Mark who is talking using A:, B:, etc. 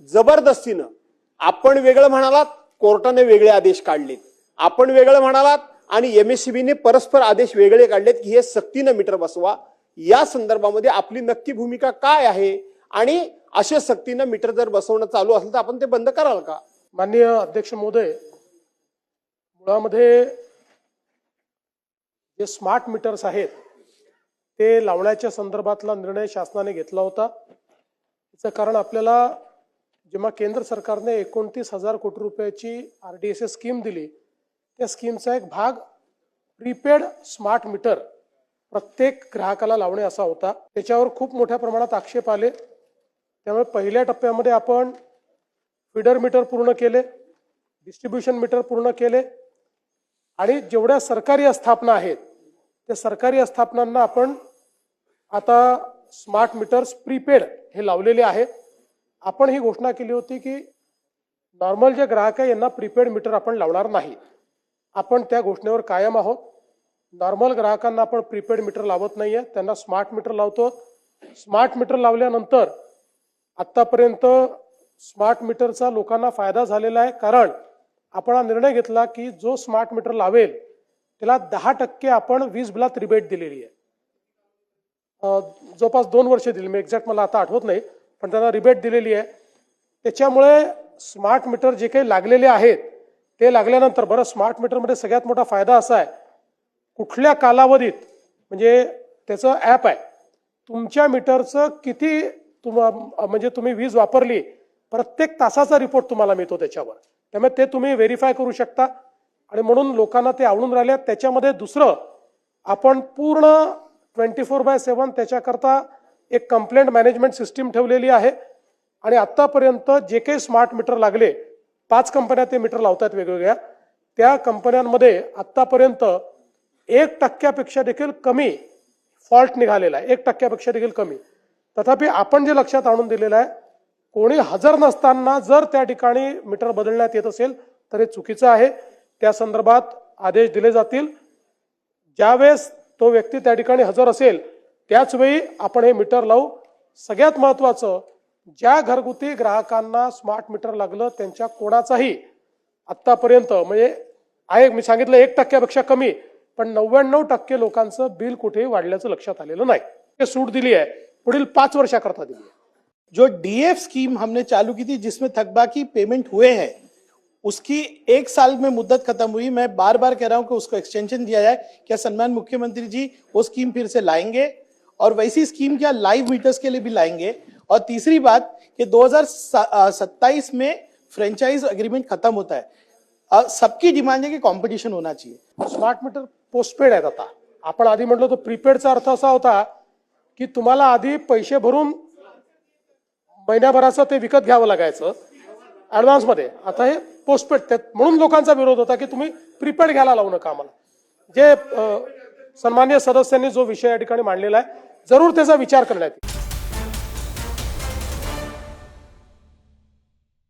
A: जबरदस्तीनं आपण वेगळं म्हणालात, कोर्टाने वेगळे आदेश काढलेत, आपण वेगळं म्हणालात आणि एमएससीबीने परस्पर आदेश वेगळे काढलेत की हे सक्तीनं मीटर बसवा। या संदर्भामध्ये आपली नक्की भूमिका काय आहे आणि अशा सक्तीनं मीटर जर बसवणं चालू असेल तर आपण ते बंद कराल का?
B: माननीय अध्यक्ष महोदय, मुळामध्ये जे स्मार्ट मीटर्स आहेत ते लावण्याच्या संदर्भातला निर्णय शासनाने घेतला होता। याचं कारण आपल्याला जेव्हा केंद्र सरकारने 29,000 कोटी रुपयाची आरडीएसएस स्कीम दिली, त्या स्कीमचा एक भाग प्रीपेड स्मार्ट मीटर प्रत्येक ग्राहकाला लावणे असा होता। त्याच्यावर खूप मोठ्या प्रमाणात आक्षेप आले। त्यामुळे पहिल्या टप्प्यामध्ये आपण फीडर मीटर पूर्ण केले, डिस्ट्रीब्युशन मीटर पूर्ण केले आणि जेवढ्या सरकारी आस्थापना आहेत त्या सरकारी आस्थापनांना आपण आता स्मार्ट मीटर्स प्रीपेड हे लावलेले आहे। आपण ही घोषणा केली होती की नॉर्मल जे ग्राहक आहे यांना प्रीपेड मीटर आपण लावणार नाही। आपण त्या घोषणेवर कायम आहोत। नॉर्मल ग्राहकांना आपण प्रीपेड मीटर लावत नाहीये, त्यांना स्मार्ट मीटर लावतो। स्मार्ट मीटर लावल्यानंतर आतापर्यंत स्मार्ट मीटरचा लोकांना फायदा झालेला आहे, कारण आपण हा निर्णय घेतला की जो स्मार्ट मीटर लावेल त्याला 10% आपण वीज बिलात रिबेट दिलेली आहे। जवळपास 2 वर्ष दिली, मी एक्झॅक्ट मला आता आठवत नाही, पण त्यांना रिबेट दिलेली आहे। त्याच्यामुळे स्मार्ट मीटर जे काही लागलेले आहेत ते लागल्यानंतर, बरं म्हणजे स्मार्ट मीटरमध्ये सगळ्यात मोठा फायदा असा आहे, कुठल्या कालावधीत म्हणजे त्याचं ॲप आहे, तुमच्या मीटरचं किती म्हणजे तुम्ही वीज वापरली प्रत्येक तासाचा रिपोर्ट तुम्हाला मिळतो त्याच्यावर। त्यामुळे ते तुम्ही व्हेरीफाय करू शकता आणि म्हणून लोकांना ते आवडून राहिले। त्याच्यामध्ये दुसरं, आपण पूर्ण 24/7 त्याच्याकरता एक कंप्लेंट मॅनेजमेंट सिस्टीम ठेवलेली आहे आणि आतापर्यंत जे काही स्मार्ट मीटर लागले, 5 कंपन्या ते मीटर लावतात वेगवेगळ्या, त्या कंपन्यांमध्ये आतापर्यंत 1% देखील कमी फॉल्ट निघालेला आहे, 1% देखील कमी। तथापि आपण जे लक्षात आणून दिलेलं आहे, कोणी हजर नसताना जर त्या ठिकाणी मीटर बदलण्यात येत असेल तर हे चुकीचं आहे। त्या संदर्भात आदेश दिले जातील। ज्यावेळेस तो व्यक्ती त्या ठिकाणी हजर असेल त्याच वेळी आपण हे मीटर लावू। सगळ्यात महत्त्वाचं, ज्या घरगुती ग्राहकांना स्मार्ट मीटर लागलं त्यांच्या कोणाचाही आतापर्यंत म्हणजे आहे, मी सांगितलं 1% कमी, पण 99% लोकांचं बिल कुठेही वाढल्याचं लक्षात आलेलं नाही। हे सूट दिली आहे, पुढील 5 वर्षाकरता दिली आहे।
C: जो डीएफ स्कीम हमने चालू की थी जिसमें थकबाकी पेमेंट हुए हैं, उसकी 1 साल में मुद्दत खत्म हुई। मैं बार बार कह रहा हूं कि उसको एक्सटेंशन दिया जाए। क्या सम्मान मुख्यमंत्री जी वो स्कीम फिर से लाएंगे और वैसी स्कीम क्या लाइव मीटर्स के लिए भी लाएंगे? और तीसरी बात कि 2027 में फ्रेंचाइज एग्रीमेंट खत्म होता है, सबकी डिमांड है कि कॉम्पिटिशन होना चाहिए।
B: स्मार्ट मीटर पोस्टपेड आहेत। आता आपण आधी म्हटलं तो प्रीपेडचा अर्थ असा होता की तुम्हाला आधी पैसे भरून महिन्याभराचं ते विकत घ्यावं लागायचं ऍडव्हान्स मध्ये। आता हे पोस्टपेड, म्हणून लोकांचा विरोध होता की तुम्ही प्रीपेड घ्यायला लावू नका आम्हाला। जे सन्माननीय सदस्यांनी जो विषय या ठिकाणी मांडलेला आहे, जरूर त्याचा विचार करण्यात येईल।